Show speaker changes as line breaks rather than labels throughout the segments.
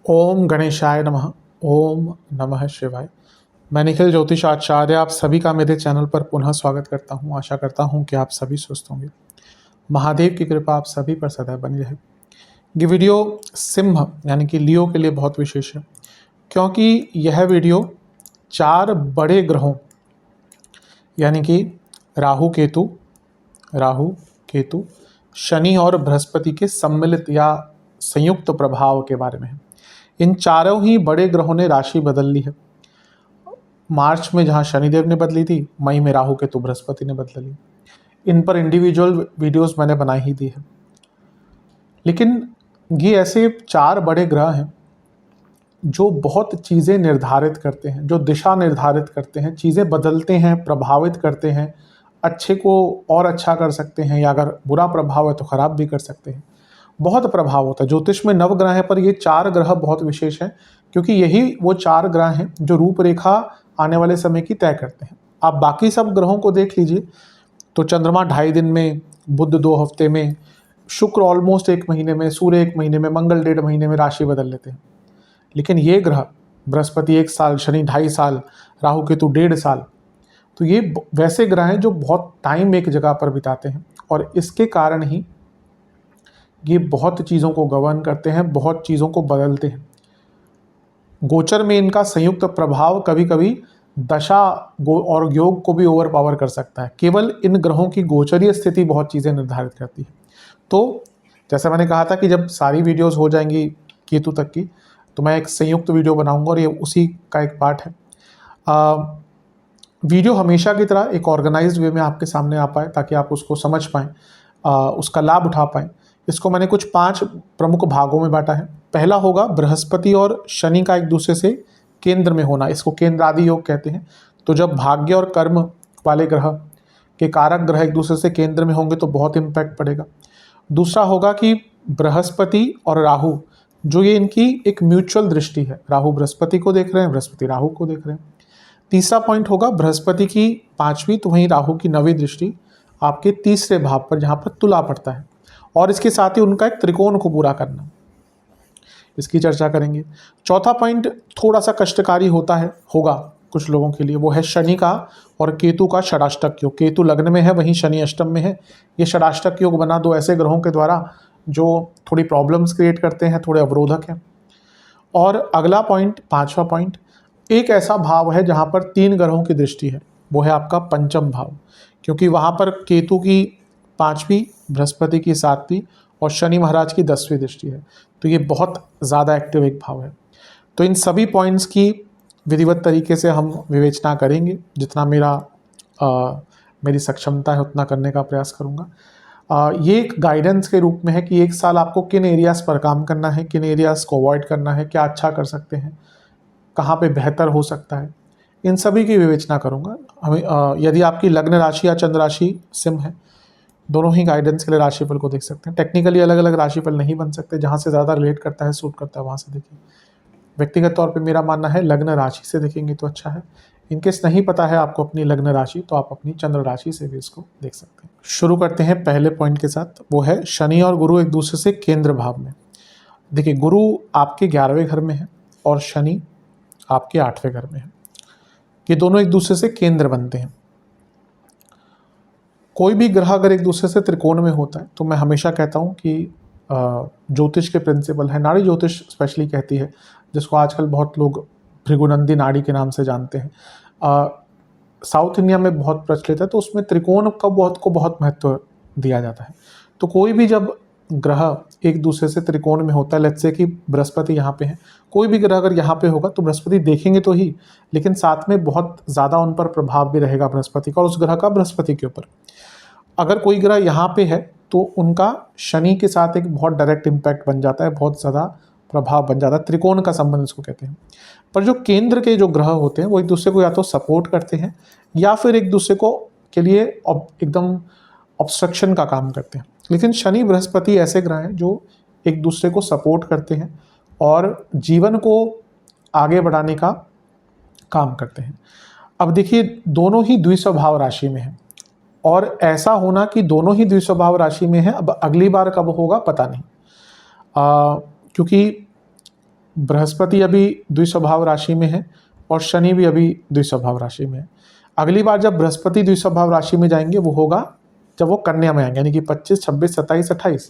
ओम गणेशाय नमः। ओम नमः शिवाय। मैं निखिल ज्योतिष आचार्य आप सभी का मेरे चैनल पर पुनः स्वागत करता हूं। आशा करता हूं कि आप सभी स्वस्थ होंगे। महादेव की कृपा आप सभी पर सदैव बनी रहे। ये वीडियो सिंह यानी कि लियो के लिए बहुत विशेष है, क्योंकि यह वीडियो 4 बड़े ग्रहों यानी कि राहु केतु, शनि और बृहस्पति के सम्मिलित या संयुक्त प्रभाव के बारे में है। इन चारों ही बड़े ग्रहों ने राशि बदल ली है। मार्च में जहां शनिदेव ने बदली थी, मई में राहु केतु बृहस्पति ने बदल ली। इन पर इंडिविजुअल वीडियोस मैंने बनाई ही दी है, लेकिन ये ऐसे 4 बड़े ग्रह हैं जो बहुत चीज़ें निर्धारित करते हैं, जो दिशा निर्धारित करते हैं, चीज़ें बदलते हैं, प्रभावित करते हैं। अच्छे को और अच्छा कर सकते हैं, या अगर बुरा प्रभाव है तो खराब भी कर सकते हैं। बहुत प्रभाव होता है। ज्योतिष में 9 ग्रह हैं, पर ये 4 ग्रह बहुत विशेष हैं, क्योंकि यही वो 4 ग्रह हैं जो रूपरेखा आने वाले समय की तय करते हैं। आप बाकी सब ग्रहों को देख लीजिए तो चंद्रमा 2.5 दिन में, बुध 2 हफ्ते में, शुक्र ऑलमोस्ट 1 महीने में, सूर्य 1 महीने में, मंगल 1.5 महीने में राशि बदल लेते हैं। लेकिन ये ग्रह बृहस्पति 1 साल, शनि 2.5 साल, राहु केतु 1.5 साल, तो ये वैसे ग्रह हैं जो बहुत टाइम एक जगह पर बिताते हैं, और इसके कारण ही ये बहुत चीज़ों को गवर्न करते हैं, बहुत चीज़ों को बदलते हैं। गोचर में इनका संयुक्त प्रभाव कभी कभी दशा और योग को भी ओवर पावर कर सकता है। केवल इन ग्रहों की गोचरीय स्थिति बहुत चीज़ें निर्धारित करती है। तो जैसा मैंने कहा था कि जब सारी वीडियोस हो जाएंगी केतु तक की, तो मैं एक संयुक्त वीडियो बनाऊंगा, और ये उसी का एक पार्ट है। वीडियो हमेशा की तरह एक ऑर्गेनाइज्ड वे में आपके सामने आ पाए, ताकि आप उसको समझ पाएँ, उसका लाभ उठा पाएँ। इसको मैंने कुछ 5 प्रमुख भागों में बांटा है। पहला होगा बृहस्पति और शनि का एक दूसरे से केंद्र में होना, इसको केंद्रादि योग कहते हैं। तो जब भाग्य और कर्म वाले ग्रह के कारक ग्रह एक दूसरे से केंद्र में होंगे तो बहुत इम्पैक्ट पड़ेगा। दूसरा होगा कि बृहस्पति और राहु, जो ये इनकी एक म्यूचुअल दृष्टि है, राहु बृहस्पति को देख रहे हैं, बृहस्पति राहु को देख रहे हैं। तीसरा पॉइंट होगा बृहस्पति की 5वीं, तो वहीं राहु की 9वीं दृष्टि आपके तीसरे भाव पर, जहाँ पर तुला पड़ता है, और इसके साथ ही उनका एक त्रिकोण को पूरा करना, इसकी चर्चा करेंगे। चौथा पॉइंट थोड़ा सा कष्टकारी होगा कुछ लोगों के लिए, वो है शनि का और केतु का षडाष्टक योग। केतु लग्न में है, वहीं शनि अष्टम में है। ये षडाष्टक योग बना 2 ऐसे ग्रहों के द्वारा जो थोड़ी प्रॉब्लम्स क्रिएट करते हैं, थोड़े अवरोधक हैं। और अगला पॉइंट, 5वां पॉइंट, एक ऐसा भाव है जहाँ पर 3 ग्रहों की दृष्टि है, वो है आपका पंचम भाव, क्योंकि वहाँ पर केतु की 5वीं, बृहस्पति की 7वीं और शनि महाराज की 10वीं दृष्टि है। तो ये बहुत ज़्यादा एक्टिव एक भाव है। तो इन सभी पॉइंट्स की विधिवत तरीके से हम विवेचना करेंगे। जितना मेरी सक्षमता है उतना करने का प्रयास करूँगा। ये एक गाइडेंस के रूप में है कि 1 साल आपको किन एरियाज़ पर काम करना है, किन एरियाज़ को अवॉइड करना है, क्या अच्छा कर सकते हैं, कहाँ पे बेहतर हो सकता है, इन सभी की विवेचना करूँगा। हमें यदि आपकी लग्न राशि या चंद्र राशि सिंह है, दोनों ही गाइडेंस के लिए राशिफल को देख सकते हैं। टेक्निकली अलग अलग राशिफल नहीं बन सकते, जहाँ से ज़्यादा रिलेट करता है, सूट करता है, वहाँ से देखिए। व्यक्तिगत तौर पे मेरा मानना है लग्न राशि से देखेंगे तो अच्छा है। इनकेस नहीं पता है आपको अपनी लग्न राशि, तो आप अपनी चंद्र राशि से भी इसको देख सकते हैं। शुरू करते हैं पहले पॉइंट के साथ, वो है शनि और गुरु एक दूसरे से केंद्र भाव में। देखिए, गुरु आपके 11वें घर में है और शनि आपके 8वें घर में है। ये दोनों एक दूसरे से केंद्र बनते हैं। कोई भी ग्रह अगर एक दूसरे से त्रिकोण में होता है, तो मैं हमेशा कहता हूँ कि ज्योतिष के प्रिंसिपल है, नाड़ी ज्योतिष स्पेशली कहती है, जिसको आजकल बहुत लोग भृगुनंदी नाड़ी के नाम से जानते हैं, साउथ इंडिया में बहुत प्रचलित है। तो उसमें त्रिकोण का बहुत महत्व दिया जाता है। तो कोई भी जब ग्रह एक दूसरे से त्रिकोण में होता है, लेट्स से कि बृहस्पति यहाँ पे है, कोई भी ग्रह अगर यहाँ पे होगा तो बृहस्पति देखेंगे तो ही, लेकिन साथ में बहुत ज़्यादा उन पर प्रभाव भी रहेगा बृहस्पति का और उस ग्रह का बृहस्पति के ऊपर। अगर कोई ग्रह यहाँ पे है तो उनका शनि के साथ एक बहुत डायरेक्ट इम्पैक्ट बन जाता है, बहुत ज़्यादा प्रभाव बन जाता है, त्रिकोण का संबंध इसको कहते हैं। पर जो केंद्र के जो ग्रह होते हैं वो एक दूसरे को या तो सपोर्ट करते हैं या फिर एक दूसरे को के लिए एकदम ऑब्स्ट्रक्शन का काम करते हैं। लेकिन शनि बृहस्पति ऐसे ग्रह हैं जो एक दूसरे को सपोर्ट करते हैं और जीवन को आगे बढ़ाने का काम करते हैं। अब देखिए, दोनों ही द्विस्वभाव राशि में हैं, और ऐसा होना कि दोनों ही द्विस्वभाव राशि में है, अब अगली बार कब होगा पता नहीं। क्योंकि बृहस्पति अभी द्विस्वभाव राशि में है और शनि भी अभी द्विस्वभाव राशि में है। अगली बार जब बृहस्पति द्विस्वभाव राशि में जाएंगे वो होगा जब वो कन्या में आएंगे, यानी कि 25, 26, 27, 28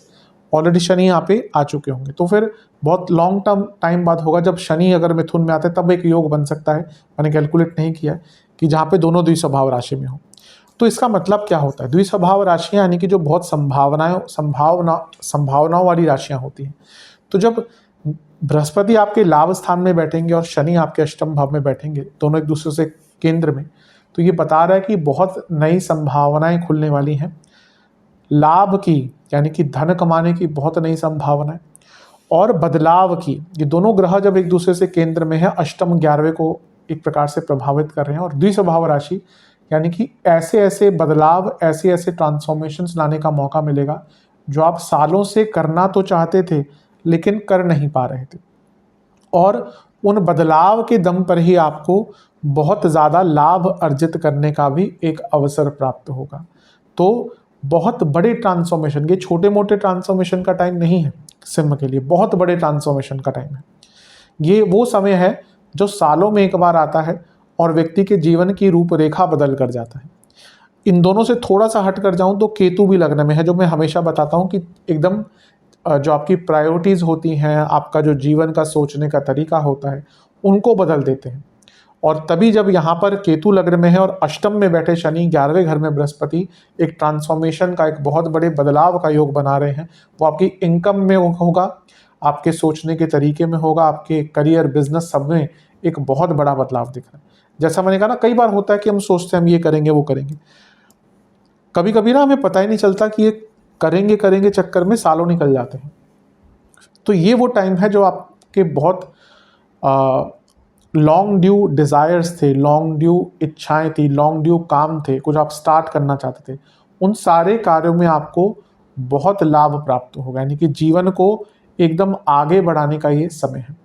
ऑलरेडी शनि यहाँ पे आ चुके होंगे। तो फिर बहुत लॉन्ग टर्म टाइम बाद होगा जब शनि अगर मिथुन में आते हैं तब एक योग बन सकता है। मैंने कैलकुलेट नहीं किया है कि जहाँ पे दोनों द्विस्वभाव राशि में हो। तो इसका मतलब क्या होता है, द्विस्वभाव राशियाँ यानी कि जो बहुत संभावनाओं वाली राशियाँ होती हैं। तो जब बृहस्पति आपके लाभ स्थान में बैठेंगे और शनि आपके अष्टम भाव में बैठेंगे, दोनों एक दूसरे से केंद्र में, तो ये बता रहा है कि बहुत नई संभावनाएं खुलने वाली हैं लाभ की, यानी कि धन कमाने की बहुत नई संभावनाएं, और बदलाव की। ये दोनों ग्रह जब एक दूसरे से केंद्र में है, अष्टम 11वें को एक प्रकार से प्रभावित कर रहे हैं। और द्विस्वभाव राशि यानी कि ऐसे ऐसे बदलाव, ऐसे ऐसे ट्रांसफॉर्मेशंस लाने का मौका मिलेगा जो आप सालों से करना तो चाहते थे लेकिन कर नहीं पा रहे थे, और उन बदलाव के दम पर ही आपको बहुत ज़्यादा लाभ अर्जित करने का भी एक अवसर प्राप्त होगा। तो बहुत बड़े ट्रांसफॉर्मेशन, ये छोटे मोटे ट्रांसफॉर्मेशन का टाइम नहीं है सिंह के लिए, बहुत बड़े ट्रांसफॉर्मेशन का टाइम है। ये वो समय है जो सालों में एक बार आता है और व्यक्ति के जीवन की रूपरेखा बदल कर जाता है। इन दोनों से थोड़ा सा हट कर जाऊं तो केतु भी लग्न में है, जो मैं हमेशा बताता हूं कि एकदम जो आपकी प्रायोरिटीज़ होती हैं, आपका जो जीवन का सोचने का तरीका होता है, उनको बदल देते हैं। और तभी जब यहाँ पर केतु लग्न में है और अष्टम में बैठे शनि, 11वें घर में बृहस्पति एक ट्रांसफॉर्मेशन का, एक बहुत बड़े बदलाव का योग बना रहे हैं। वो आपकी इनकम में होगा, आपके सोचने के तरीके में होगा, आपके करियर, बिजनेस सब में एक बहुत बड़ा बदलाव दिख रहा है। जैसा मैंने कहा ना, कई बार होता है कि हम सोचते हैं हम ये करेंगे वो करेंगे, कभी कभी ना हमें पता ही नहीं चलता कि ये करेंगे करेंगे चक्कर में सालों निकल जाते हैं। तो ये वो टाइम है जो आपके बहुत लॉन्ग ड्यू डिज़ायर्स थे, लॉन्ग ड्यू इच्छाएं थी, लॉन्ग ड्यू काम थे, कुछ आप स्टार्ट करना चाहते थे, उन सारे कार्यों में आपको बहुत लाभ प्राप्त होगा, यानी कि जीवन को एकदम आगे बढ़ाने का ये समय है।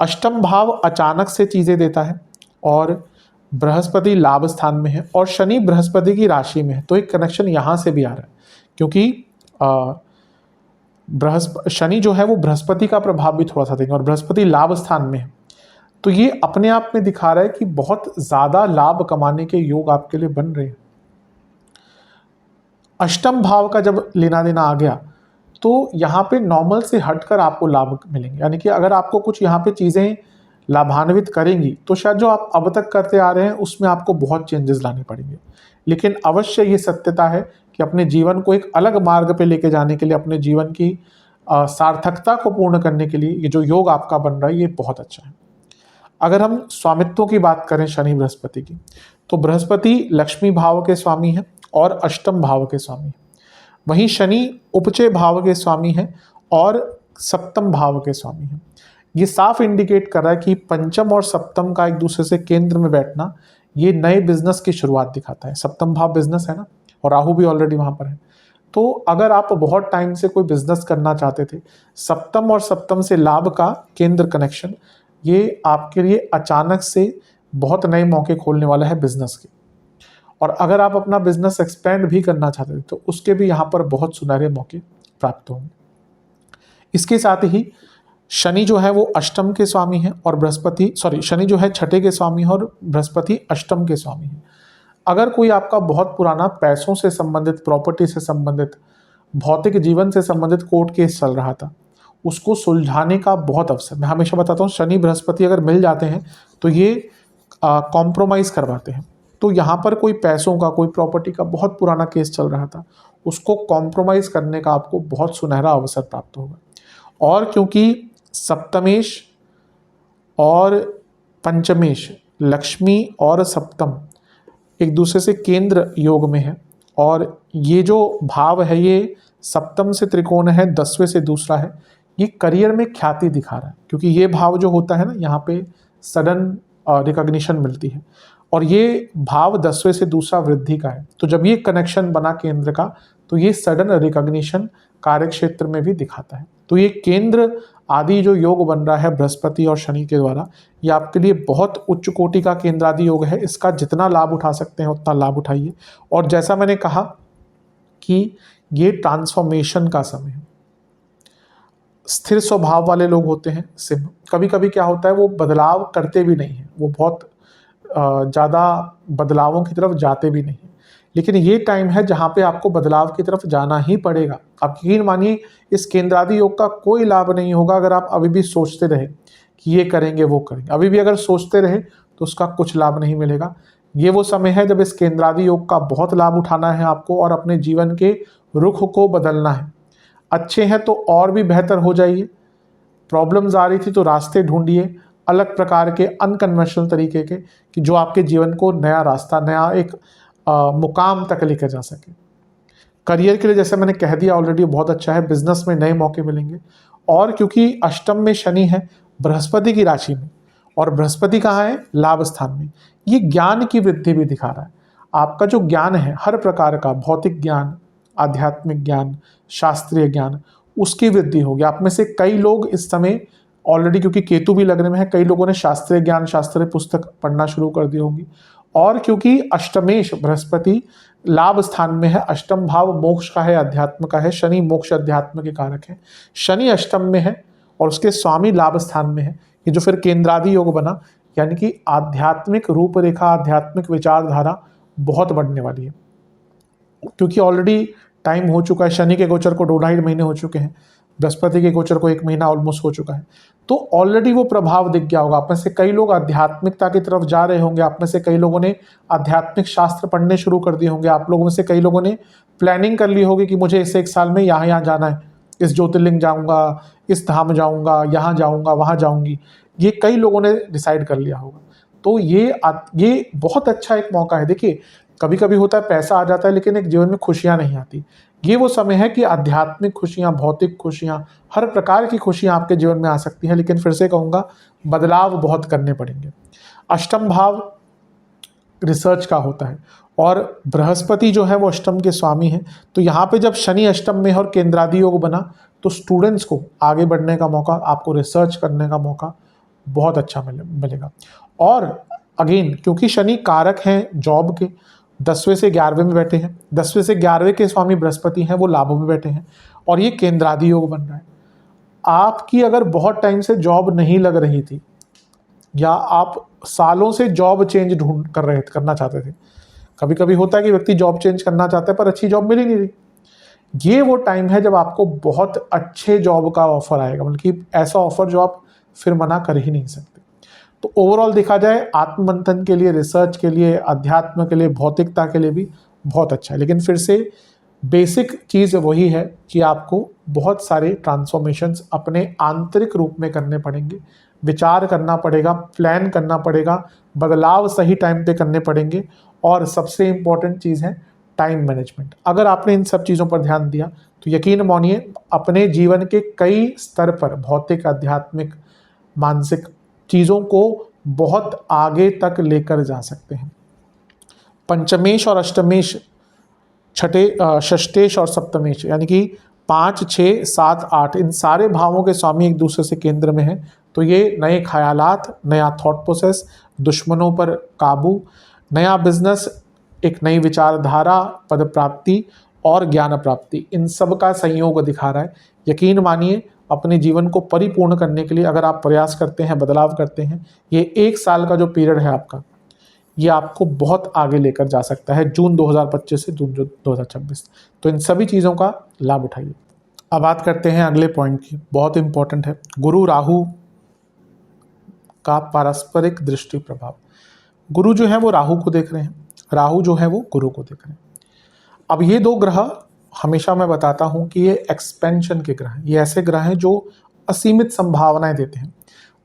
अष्टम भाव अचानक से चीज़ें देता है और बृहस्पति लाभ स्थान में है और शनि बृहस्पति की राशि में है। तो एक कनेक्शन यहाँ से भी आ रहा है, क्योंकि शनि जो है वो बृहस्पति का प्रभाव भी थोड़ा सा देंगे और बृहस्पति लाभ स्थान में है। तो ये अपने आप में दिखा रहा है कि बहुत ज़्यादा लाभ कमाने के योग आपके लिए बन रहे हैं। अष्टम भाव का जब लेना देना आ गया तो यहाँ पे नॉर्मल से हटकर आपको लाभ मिलेंगे, यानी कि अगर आपको कुछ यहाँ पे चीज़ें लाभान्वित करेंगी तो शायद जो आप अब तक करते आ रहे हैं उसमें आपको बहुत चेंजेस लाने पड़ेंगे। लेकिन अवश्य ये सत्यता है कि अपने जीवन को एक अलग मार्ग पे लेके जाने के लिए, अपने जीवन की सार्थकता को पूर्ण करने के लिए ये जो योग आपका बन रहा है ये बहुत अच्छा है। अगर हम स्वामित्व की बात करें शनि बृहस्पति की, तो बृहस्पति लक्ष्मी भाव के स्वामी है और अष्टम भाव के स्वामी है। वहीं शनि उपचय भाव के स्वामी है और सप्तम भाव के स्वामी है। ये साफ इंडिकेट कर रहा है कि पंचम और सप्तम का एक दूसरे से केंद्र में बैठना ये नए बिजनेस की शुरुआत दिखाता है। सप्तम भाव बिजनेस है ना, और राहु भी ऑलरेडी वहाँ पर है। तो अगर आप बहुत टाइम से कोई बिजनेस करना चाहते थे, सप्तम और सप्तम से लाभ का केंद्र कनेक्शन ये आपके लिए अचानक से बहुत नए मौके खोलने वाला है बिजनेस के। और अगर आप अपना बिजनेस एक्सपेंड भी करना चाहते थे तो उसके भी यहाँ पर बहुत सुनहरे मौके प्राप्त होंगे। इसके साथ ही शनि जो है वो अष्टम के स्वामी है और शनि जो है छठे के स्वामी है और बृहस्पति अष्टम के स्वामी है। अगर कोई आपका बहुत पुराना पैसों से संबंधित, प्रॉपर्टी से संबंधित, भौतिक जीवन से संबंधित कोर्ट केस चल रहा था, उसको सुलझाने का बहुत अवसर। मैं हमेशा बताता हूँ शनि बृहस्पति अगर मिल जाते हैं तो ये कॉम्प्रोमाइज़ करवाते हैं। तो यहाँ पर कोई पैसों का, कोई प्रॉपर्टी का बहुत पुराना केस चल रहा था, उसको कॉम्प्रोमाइज़ करने का आपको बहुत सुनहरा अवसर प्राप्त होगा। और क्योंकि सप्तमेश और पंचमेश, लक्ष्मी और सप्तम एक दूसरे से केंद्र योग में है और ये जो भाव है ये सप्तम से त्रिकोण है, 10वें से दूसरा है, ये करियर में ख्याति दिखा रहा है। क्योंकि ये भाव जो होता है ना, यहाँ पे सडन रिकॉग्निशन मिलती है और ये भाव 10वें से दूसरा वृद्धि का है। तो जब ये कनेक्शन बना केंद्र का तो ये सडन रिकॉग्निशन कार्य क्षेत्र में भी दिखाता है। तो ये केंद्र आदि जो योग बन रहा है बृहस्पति और शनि के द्वारा, ये आपके लिए बहुत उच्च कोटि का केंद्र आदि योग है। इसका जितना लाभ उठा सकते हैं उतना लाभ उठाइए। और जैसा मैंने कहा कि ये ट्रांसफॉर्मेशन का समय है, स्थिर स्वभाव वाले लोग होते हैं सिंह। कभी कभी क्या होता है, वो बदलाव करते भी नहीं हैं, वो बहुत ज़्यादा बदलावों की तरफ जाते भी नहीं हैं। लेकिन ये टाइम है जहाँ पे आपको बदलाव की तरफ जाना ही पड़ेगा। आप यकीन मानिए, इस केंद्रादि योग का कोई लाभ नहीं होगा अगर आप अभी भी सोचते रहे कि ये करेंगे वो करेंगे। अभी भी अगर सोचते रहे तो उसका कुछ लाभ नहीं मिलेगा। ये वो समय है जब इस केंद्रादि योग का बहुत लाभ उठाना है आपको और अपने जीवन के रुख को बदलना है। अच्छे हैं तो और भी बेहतर हो जाइए, प्रॉब्लम्स आ रही थी तो रास्ते ढूंढिए अलग प्रकार के अनकन्वेंशनल तरीके के, कि जो आपके जीवन को नया रास्ता, नया एक मुकाम तक लेकर जा सके। करियर के लिए जैसे मैंने कह दिया ऑलरेडी बहुत अच्छा है, बिजनेस में नए मौके मिलेंगे। और क्योंकि अष्टम में शनि है बृहस्पति की राशि में, और बृहस्पति कहाँ है, लाभ स्थान में, ये ज्ञान की वृद्धि भी दिखा रहा है। आपका जो ज्ञान है हर प्रकार का, भौतिक ज्ञान, आध्यात्मिक ज्ञान, शास्त्रीय ज्ञान, उसकी वृद्धि होगी। आप में से कई लोग इस समय ऑलरेडी, क्योंकि केतु भी लगने में है, कई लोगों ने शास्त्रीय ज्ञान, शास्त्रीय पुस्तक पढ़ना शुरू कर दी होंगी। और क्योंकि अष्टमेश बृहस्पति लाभ स्थान में है, अष्टम भाव मोक्ष का है, अध्यात्म का है, शनि मोक्ष अध्यात्म के कारक है, शनि अष्टम में है और उसके स्वामी लाभ स्थान में है। ये जो फिर केंद्रादि योग बना, यानी कि आध्यात्मिक रूपरेखा, आध्यात्मिक विचारधारा बहुत बढ़ने वाली है। क्योंकि ऑलरेडी टाइम हो चुका है, शनि के गोचर को 2-2.5 महीने हो चुके हैं, बृहस्पति के गोचर को 1 महीना ऑलमोस्ट हो चुका है, तो ऑलरेडी वो प्रभाव दिख गया होगा। आप में से कई लोग आध्यात्मिकता की तरफ जा रहे होंगे, आप में से कई लोगों ने आध्यात्मिक शास्त्र पढ़ने शुरू कर दिए होंगे, आप लोगों में से कई लोगों ने प्लानिंग कर ली होगी कि मुझे इस 1 साल में यहाँ जाना है, इस ज्योतिर्लिंग जाऊँगा, इस धाम जाऊँगा, यहाँ जाऊँगा, वहाँ जाऊँगी, ये कई लोगों ने डिसाइड कर लिया होगा। तो ये बहुत अच्छा एक मौका है। देखिए, कभी कभी होता है पैसा आ जाता है लेकिन एक जीवन में खुशियाँ नहीं आती। ये वो समय है कि आध्यात्मिक खुशियाँ, भौतिक खुशियाँ, हर प्रकार की खुशियाँ आपके जीवन में आ सकती हैं, लेकिन फिर से कहूँगा बदलाव बहुत करने पड़ेंगे। अष्टम भाव रिसर्च का होता है और बृहस्पति जो है वो अष्टम के स्वामी है। तो यहाँ पे जब शनि अष्टम में और केंद्रादि योग बना तो स्टूडेंट्स को आगे बढ़ने का मौका, आपको रिसर्च करने का मौका बहुत अच्छा मिलेगा। और अगेन क्योंकि शनि कारक हैं जॉब के, 10वें से 11वें में बैठे हैं, 10वें से 11वें के स्वामी बृहस्पति हैं, वो लाभों में बैठे हैं और ये केंद्रादि योग बन रहा है। आपकी अगर बहुत टाइम से जॉब नहीं लग रही थी या आप सालों से जॉब चेंज करना चाहते थे, कभी कभी होता है कि व्यक्ति जॉब चेंज करना चाहता है पर अच्छी जॉब मिल ही नहीं रही, ये वो टाइम है जब आपको बहुत अच्छे जॉब का ऑफर आएगा, मतलब कि ऐसा ऑफर जो आप फिर मना कर ही नहीं सकते। तो ओवरऑल देखा जाए आत्ममंथन के लिए, रिसर्च के लिए, अध्यात्म के लिए, भौतिकता के लिए भी बहुत अच्छा है। लेकिन फिर से बेसिक चीज़ वही है कि आपको बहुत सारे ट्रांसफॉर्मेशंस अपने आंतरिक रूप में करने पड़ेंगे, विचार करना पड़ेगा, प्लान करना पड़ेगा, बदलाव सही टाइम पे करने पड़ेंगे और सबसे इम्पॉर्टेंट चीज़ है टाइम मैनेजमेंट। अगर आपने इन सब चीज़ों पर ध्यान दिया तो यकीन मानिए अपने जीवन के कई स्तर पर, भौतिक, आध्यात्मिक, मानसिक चीज़ों को बहुत आगे तक लेकर जा सकते हैं। पंचमेश और अष्टमेश, षष्टेश और सप्तमेश, यानी कि 5, 6, 7, 8 इन सारे भावों के स्वामी एक दूसरे से केंद्र में हैं। तो ये नए ख्यालात, नया थॉट प्रोसेस, दुश्मनों पर काबू, नया बिजनेस, एक नई विचारधारा, पद प्राप्ति और ज्ञान प्राप्ति, इन सब का संयोग दिखा रहा है। यकीन मानिए अपने जीवन को परिपूर्ण करने के लिए अगर आप प्रयास करते हैं, बदलाव करते हैं, ये 1 साल का जो पीरियड है आपका, ये आपको बहुत आगे लेकर जा सकता है, जून 2025 से जून 2026। तो इन सभी चीज़ों का लाभ उठाइए। अब बात करते हैं अगले पॉइंट की, बहुत इंपॉर्टेंट है, गुरु राहु का पारस्परिक दृष्टि प्रभाव। गुरु जो है वो राहु को देख रहे हैं, राहु जो है वो गुरु को देख रहे हैं। अब ये 2 ग्रह हमेशा मैं बताता हूं कि ये एक्सपेंशन के ग्रह हैं, ये ऐसे ग्रह हैं जो असीमित संभावनाएं देते हैं।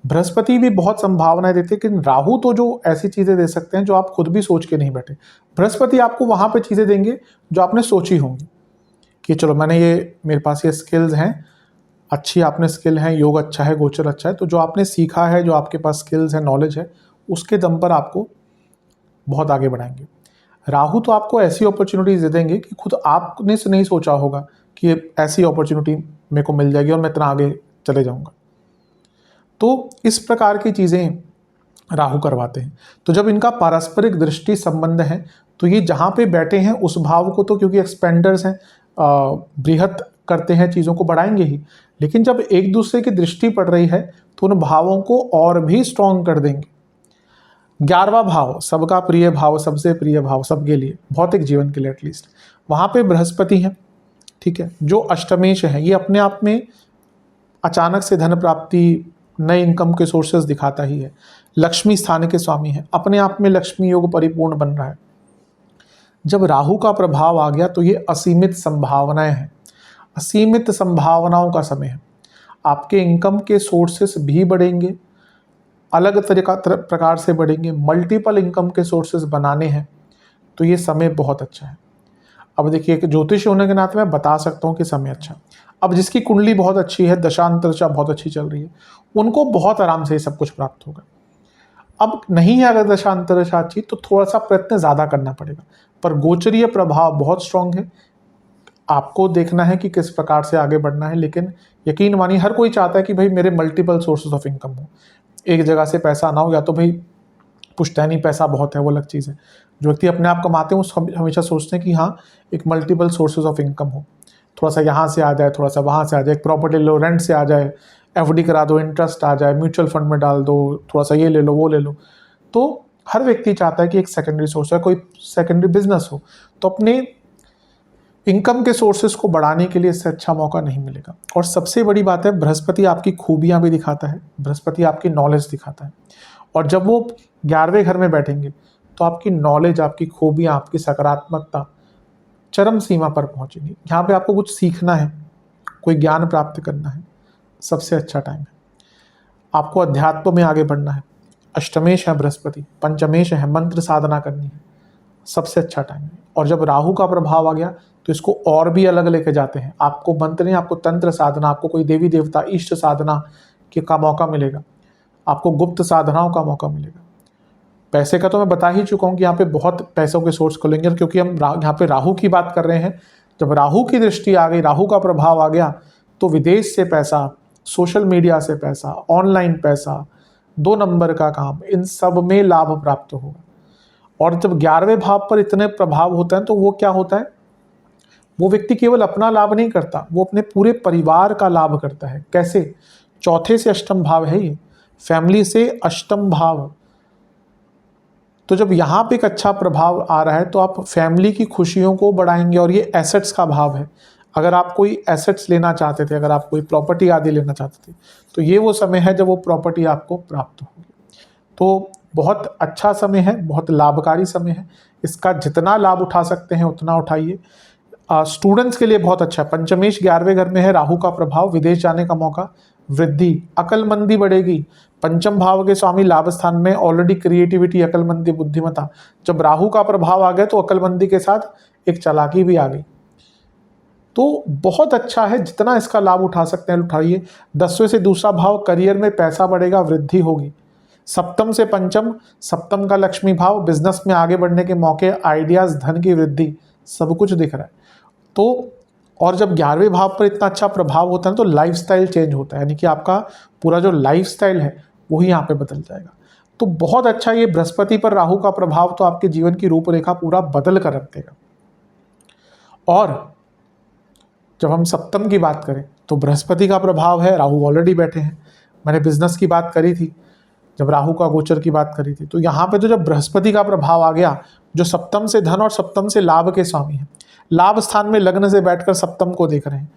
बृहस्पति भी बहुत संभावनाएं देते हैं, लेकिन राहु तो जो ऐसी चीज़ें दे सकते हैं जो आप खुद भी सोच के नहीं बैठे। बृहस्पति आपको वहाँ पे चीज़ें देंगे जो आपने सोची होंगी कि चलो मैंने ये, मेरे पास ये स्किल्स हैं, अच्छी आपने स्किल है, योग अच्छा है, गोचर अच्छा है, तो जो आपने सीखा है, जो आपके पास स्किल्स है, नॉलेज है, उसके दम पर आपको बहुत आगे बढ़ाएंगे। राहु तो आपको ऐसी अपॉर्चुनिटीज दे देंगे कि खुद आपने से नहीं सोचा होगा कि ऐसी अपॉर्चुनिटी मेरे को मिल जाएगी और मैं इतना आगे चले जाऊंगा। तो इस प्रकार की चीज़ें राहु करवाते हैं। तो जब इनका पारस्परिक दृष्टि संबंध है तो ये जहाँ पे बैठे हैं उस भाव को, तो क्योंकि एक्सपेंडर्स हैं, बृहत करते हैं चीज़ों को बढ़ाएंगे ही, लेकिन जब एक दूसरे की दृष्टि पड़ रही है तो उन भावों को और भी स्ट्रॉन्ग कर देंगे। 11वां भाव, सबका प्रिय भाव, सबसे प्रिय भाव सबके लिए, भौतिक जीवन के लिए एटलीस्ट, वहाँ पे बृहस्पति है, ठीक है, जो अष्टमेश है। ये अपने आप में अचानक से धन प्राप्ति, नए इनकम के सोर्सेज दिखाता ही है। लक्ष्मी स्थान के स्वामी है, अपने आप में लक्ष्मी योग परिपूर्ण बन रहा है। जब राहु का प्रभाव आ गया तो ये असीमित संभावनाएं हैं, असीमित संभावनाओं का समय है। आपके इनकम के सोर्सेस भी बढ़ेंगे, अलग प्रकार से बढ़ेंगे, मल्टीपल इनकम के सोर्सेस बनाने हैं, तो ये समय बहुत अच्छा है। अब देखिए, एक ज्योतिष होने के नाते मैं बता सकता हूँ कि समय अच्छा। अब जिसकी कुंडली बहुत अच्छी है, दशांतरशा बहुत अच्छी चल रही है, उनको बहुत आराम से ये सब कुछ प्राप्त होगा। अब नहीं है अगर दशांतरशा अच्छी तो थोड़ा सा प्रयत्न ज़्यादा करना पड़ेगा, पर गोचरीय प्रभाव बहुत स्ट्रांग है। आपको देखना है कि किस प्रकार से आगे बढ़ना है, लेकिन यकीन मानिए हर कोई चाहता है कि भाई मेरे मल्टीपल सोर्सेज ऑफ इनकम हो, एक जगह से पैसा ना हो। या तो भाई पुश्तैनी पैसा बहुत है, वो अलग चीज़ है। जो व्यक्ति अपने आप कमाते हैं वो हमेशा सोचते हैं कि हाँ एक मल्टीपल सोर्सेज ऑफ इनकम हो, थोड़ा सा यहाँ से आ जाए, थोड़ा सा वहाँ से आ जाए, एक प्रॉपर्टी लो, रेंट से आ जाए, एफडी करा दो, इंटरेस्ट आ जाए, म्यूचुअल फंड में डाल दो, थोड़ा सा ये ले लो, वो ले लो। तो हर व्यक्ति चाहता है कि एक सेकेंडरी सोर्स है, कोई सेकेंडरी बिजनेस हो। तो अपने इनकम के सोर्सेज को बढ़ाने के लिए इससे अच्छा मौका नहीं मिलेगा। और सबसे बड़ी बात है, बृहस्पति आपकी खूबियाँ भी दिखाता है, बृहस्पति आपकी नॉलेज दिखाता है। और जब वो 11वें घर में बैठेंगे तो आपकी नॉलेज, आपकी खूबियाँ, आपकी सकारात्मकता चरम सीमा पर पहुँचेगी। यहाँ पे आपको कुछ सीखना है, कोई ज्ञान प्राप्त करना है, सबसे अच्छा टाइम है। आपको अध्यात्म में आगे बढ़ना है, अष्टमेश है बृहस्पति, पंचमेश है, मंत्र साधना करनी है, सबसे अच्छा टाइम है। और जब राहु का प्रभाव आ गया तो इसको और भी अलग लेके जाते हैं। आपको मंत्र नहीं, आपको तंत्र साधना, आपको कोई देवी देवता इष्ट साधना का मौका मिलेगा, आपको गुप्त साधनाओं का मौका मिलेगा। पैसे का तो मैं बता ही चुका हूँ कि यहाँ पे बहुत पैसों के सोर्स खुलेंगे, क्योंकि हम यहाँ पे राहु की बात कर रहे हैं। जब राहु की दृष्टि आ गई, राहु का प्रभाव आ गया, तो विदेश से पैसा, सोशल मीडिया से पैसा, ऑनलाइन पैसा, 2 नंबर का काम, इन सब में लाभ प्राप्त होगा। और जब 11वें भाव पर इतने प्रभाव होते हैं तो वो क्या होता है, वो व्यक्ति केवल अपना लाभ नहीं करता, वो अपने पूरे परिवार का लाभ करता है। कैसे? चौथे से अष्टम भाव है ये, फैमिली से अष्टम भाव। तो जब यहाँ पे एक अच्छा प्रभाव आ रहा है तो आप फैमिली की खुशियों को बढ़ाएंगे। और ये एसेट्स का भाव है। अगर आप कोई एसेट्स लेना चाहते थे, अगर आप कोई प्रॉपर्टी आदि लेना चाहते थे, तो ये वो समय है जब वो प्रॉपर्टी आपको प्राप्त होगी। तो बहुत अच्छा समय है, बहुत लाभकारी समय है। इसका जितना लाभ उठा सकते हैं उतना उठाइए। स्टूडेंट्स के लिए बहुत अच्छा है। पंचमेश 11वें घर में है, राहु का प्रभाव, विदेश जाने का मौका, वृद्धि, अकलमंदी बढ़ेगी। पंचम भाव के स्वामी लाभ स्थान में, ऑलरेडी क्रिएटिविटी, अकलमंदी, बुद्धिमत्ता। जब राहु का प्रभाव आ गया तो अकलमंदी के साथ एक चालाकी भी आ गई। तो बहुत अच्छा है, जितना इसका लाभ उठा सकते हैं उठाइए। 10वें से दूसरा भाव, करियर में पैसा बढ़ेगा, वृद्धि होगी। सप्तम से पंचम, सप्तम का लक्ष्मी भाव, बिजनेस में आगे बढ़ने के मौके, आइडियाज, धन की वृद्धि, सब कुछ दिख रहा है। तो और जब 11वें भाव पर इतना अच्छा प्रभाव होता है तो लाइफस्टाइल चेंज होता है, यानी कि आपका पूरा जो लाइफस्टाइल है वही यहाँ पे बदल जाएगा। तो बहुत अच्छा, ये बृहस्पति पर राहु का प्रभाव तो आपके जीवन की रूपरेखा पूरा बदल कर रख देगा। और जब हम सप्तम की बात करें तो बृहस्पति का प्रभाव है, राहु ऑलरेडी बैठे हैं। मैंने बिजनेस की बात करी थी, जब राहु का गोचर की बात करी थी, तो यहाँ पे तो जब बृहस्पति का प्रभाव आ गया, जो सप्तम से धन और सप्तम से लाभ के स्वामी है, लाभ स्थान में लग्न से बैठकर सप्तम को देख रहे हैं।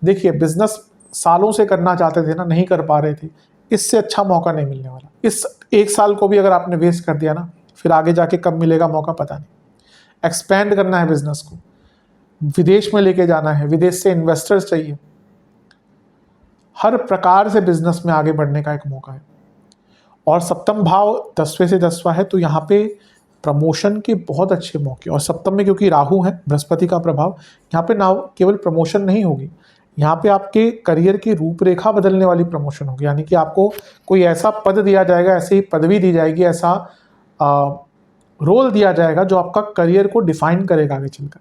देखिए, बिजनेस सालों से करना चाहते थे ना, नहीं कर पा रहे थे, इससे अच्छा मौका नहीं मिलने वाला। इस 1 साल को भी अगर आपने वेस्ट कर दिया ना, फिर आगे जाके कब मिलेगा मौका पता नहीं। एक्सपेंड करना है बिजनेस को, विदेश में लेके जाना है, विदेश से इन्वेस्टर्स चाहिए, हर प्रकार से बिजनेस में आगे बढ़ने का एक मौका है। और सप्तम भाव 10वें से 10वां है, तो यहाँ पे प्रमोशन के बहुत अच्छे मौके। और सप्तम में क्योंकि राहु है, बृहस्पति का प्रभाव, यहाँ पे ना केवल प्रमोशन नहीं होगी, यहाँ पे आपके करियर की रूपरेखा बदलने वाली प्रमोशन होगी। यानी कि आपको कोई ऐसा पद दिया जाएगा, ऐसी पदवी दी जाएगी, ऐसा रोल दिया जाएगा जो आपका करियर को डिफाइन करेगा आगे चलकर।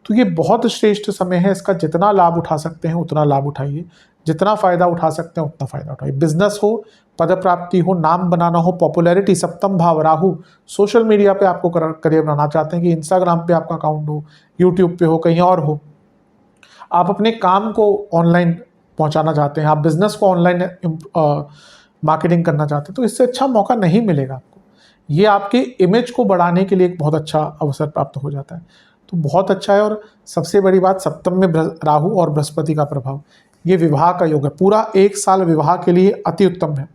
तो ये बहुत श्रेष्ठ समय है, इसका जितना लाभ उठा सकते हैं उतना लाभ उठाइए, जितना फ़ायदा उठा सकते हैं उतना फ़ायदा उठाइए। बिजनेस हो, पद प्राप्ति हो, नाम बनाना हो, पॉपुलैरिटी, सप्तम भाव राहु, सोशल मीडिया पे आपको करियर बनाना चाहते हैं कि इंस्टाग्राम पे आपका अकाउंट हो, यूट्यूब पे हो, कहीं और हो, आप अपने काम को ऑनलाइन पहुंचाना चाहते हैं, आप बिजनेस को ऑनलाइन मार्केटिंग करना चाहते हैं, तो इससे अच्छा मौका नहीं मिलेगा आपको। ये आपके इमेज को बढ़ाने के लिए एक बहुत अच्छा अवसर प्राप्त हो जाता है, तो बहुत अच्छा है। और सबसे बड़ी बात, सप्तम में राहु और बृहस्पति का प्रभाव, ये विवाह का योग है। पूरा 1 साल विवाह के लिए अति उत्तम है।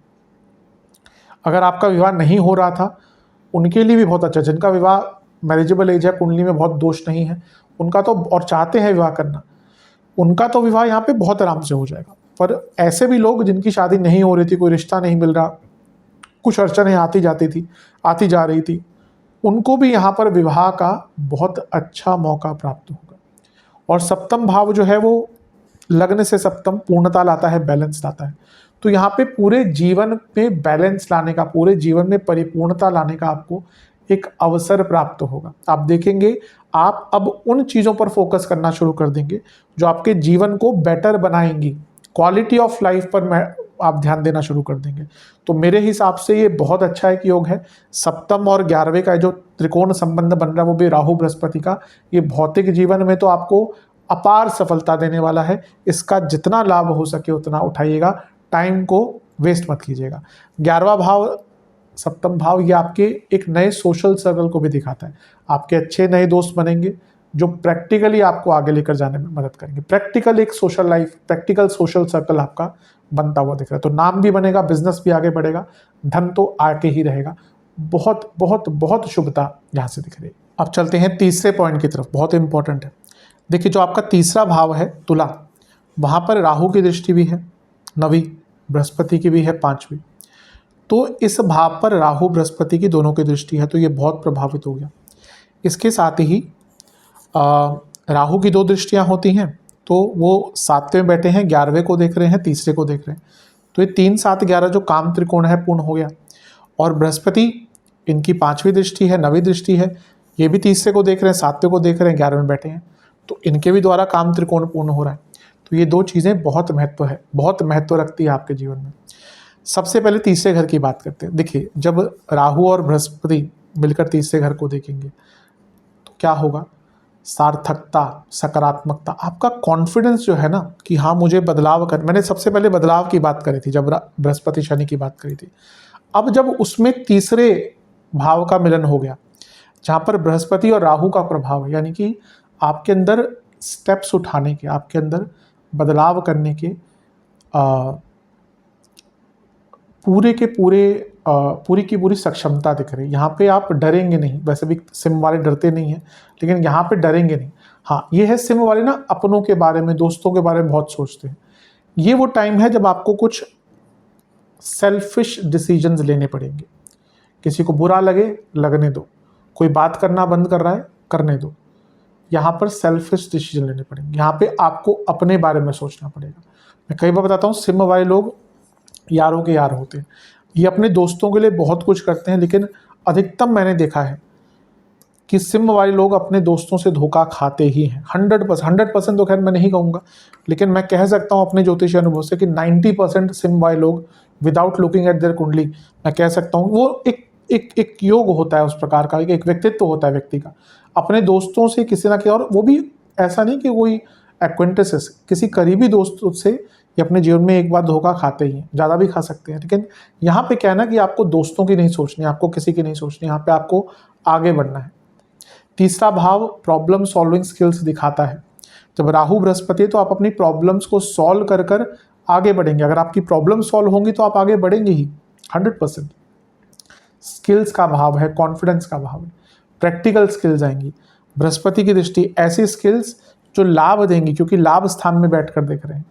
अगर आपका विवाह नहीं हो रहा था, उनके लिए भी बहुत अच्छा। जिनका विवाह मैरिजेबल एज है, कुंडली में बहुत दोष नहीं है, उनका तो, और चाहते हैं विवाह करना, उनका तो विवाह यहाँ पे बहुत आराम से हो जाएगा। पर ऐसे भी लोग जिनकी शादी नहीं हो रही थी, कोई रिश्ता नहीं मिल रहा, कुछ अड़चनें आती जा रही थी, उनको भी यहाँ पर विवाह का बहुत अच्छा मौका प्राप्त होगा। और सप्तम भाव जो है वो लग्न से सप्तम पूर्णता लाता है, बैलेंस लाता है। तो यहाँ पे पूरे जीवन में बैलेंस लाने का, पूरे जीवन में परिपूर्णता लाने का आपको एक अवसर प्राप्त होगा। आप देखेंगे, आप अब उन चीज़ों पर फोकस करना शुरू कर देंगे जो आपके जीवन को बेटर बनाएंगी। क्वालिटी ऑफ लाइफ पर आप ध्यान देना शुरू कर देंगे। तो मेरे हिसाब से ये बहुत अच्छा एक योग है। सप्तम और 11वें का जो त्रिकोण संबंध बन रहा है, वो भी राहु बृहस्पति का, ये भौतिक जीवन में तो आपको अपार सफलता देने वाला है। इसका जितना लाभ हो सके उतना उठाइएगा, टाइम को वेस्ट मत कीजिएगा। 11वां भाव, सप्तम भाव, ये आपके एक नए सोशल सर्कल को भी दिखाता है। आपके अच्छे नए दोस्त बनेंगे जो प्रैक्टिकली आपको आगे लेकर जाने में मदद करेंगे। प्रैक्टिकल एक social life, practical social circle आपका बनता हुआ दिख रहा है। तो नाम भी बनेगा, बिजनेस भी आगे बढ़ेगा, धन तो आके ही रहेगा। बहुत बहुत बहुत शुभता यहाँ से दिख रही है। अब चलते हैं तीसरे पॉइंट की तरफ, बहुत इंपॉर्टेंट है। देखिए, जो आपका तीसरा भाव है तुला, वहाँ पर राहु की दृष्टि भी है 9वीं, बृहस्पति की भी है 5वीं। तो इस भाव पर राहु बृहस्पति की दोनों की दृष्टि है, तो ये बहुत प्रभावित हो गया। इसके साथ ही राहु की 2 दृष्टियां होती हैं, तो वो 7वें में बैठे हैं, 11वें को देख रहे हैं, तीसरे को देख रहे हैं। तो ये 3, 7, 11 जो काम त्रिकोण है पूर्ण हो गया। और बृहस्पति, इनकी 5वीं दृष्टि है, 9वीं दृष्टि है, ये भी तीसरे को देख रहे हैं, 7वें को देख रहे हैं, 11वें में बैठे हैं, तो इनके भी द्वारा काम त्रिकोण पूर्ण हो रहा है। तो ये 2 चीज़ें बहुत महत्व रखती है आपके जीवन में। सबसे पहले तीसरे घर की बात करते हैं। देखिए, जब राहु और बृहस्पति मिलकर तीसरे घर को देखेंगे तो क्या होगा? सार्थकता, सकारात्मकता, आपका कॉन्फिडेंस जो है ना कि हाँ मुझे बदलाव कर, मैंने सबसे पहले बदलाव की बात करी थी जब बृहस्पति शनि की बात करी थी। अब जब उसमें तीसरे भाव का मिलन हो गया, जहाँ पर बृहस्पति और राहु का प्रभाव है, यानी कि आपके अंदर स्टेप्स उठाने के, आपके अंदर बदलाव करने के पूरी की पूरी सक्षमता दिख रही है। यहाँ पे आप डरेंगे नहीं, वैसे भी सिम वाले डरते नहीं हैं, लेकिन यहाँ पे डरेंगे नहीं। हाँ, ये है सिम वाले ना अपनों के बारे में, दोस्तों के बारे में बहुत सोचते हैं। ये वो टाइम है जब आपको कुछ सेल्फिश डिसीजंस लेने पड़ेंगे। किसी को बुरा लगे, लगने दो, कोई बात करना बंद कर रहा है, करने दो। यहाँ पर सेल्फिश डिसीजन लेने पड़ेंगे, यहाँ पे आपको अपने बारे में सोचना पड़ेगा। मैं कई बार बताता हूँ, सिम वाले लोग यारों के यार होते हैं, ये अपने दोस्तों के लिए बहुत कुछ करते हैं, लेकिन अधिकतम मैंने देखा है कि सिम वाले लोग अपने दोस्तों से धोखा खाते ही हैं। 100% तो खैर मैं नहीं कहूँगा, लेकिन मैं कह सकता हूँ अपने ज्योतिषी अनुभव से कि 90% सिम वाले लोग विदाउट लुकिंग एट देयर कुंडली, मैं कह सकता हूँ वो एक योग होता है उस प्रकार का, एक व्यक्तित्व होता है व्यक्ति का, अपने दोस्तों से किसी ना किसी, और वो भी ऐसा नहीं कि कोई एक्वेंटेंसेस, किसी करीबी दोस्त से ये अपने जीवन में एक बार धोखा खाते ही हैं, ज़्यादा भी खा सकते हैं। लेकिन यहाँ पे क्या है ना कि आपको दोस्तों की नहीं सोचनी, आपको किसी की नहीं सोचनी, यहाँ पे आपको आगे बढ़ना है। तीसरा भाव प्रॉब्लम सॉल्विंग स्किल्स दिखाता है। जब राहु बृहस्पति है तो आप अपनी प्रॉब्लम्स को सॉल्व कर कर आगे बढ़ेंगे। अगर आपकी प्रॉब्लम सॉल्व होंगी तो आप आगे बढ़ेंगे ही 100%। स्किल्स का भाव है, कॉन्फिडेंस का भाव है, प्रैक्टिकल स्किल्स आएंगी। बृहस्पति की दृष्टि ऐसी स्किल्स जो लाभ देंगी, क्योंकि लाभ स्थान में बैठकर देख रहे हैं।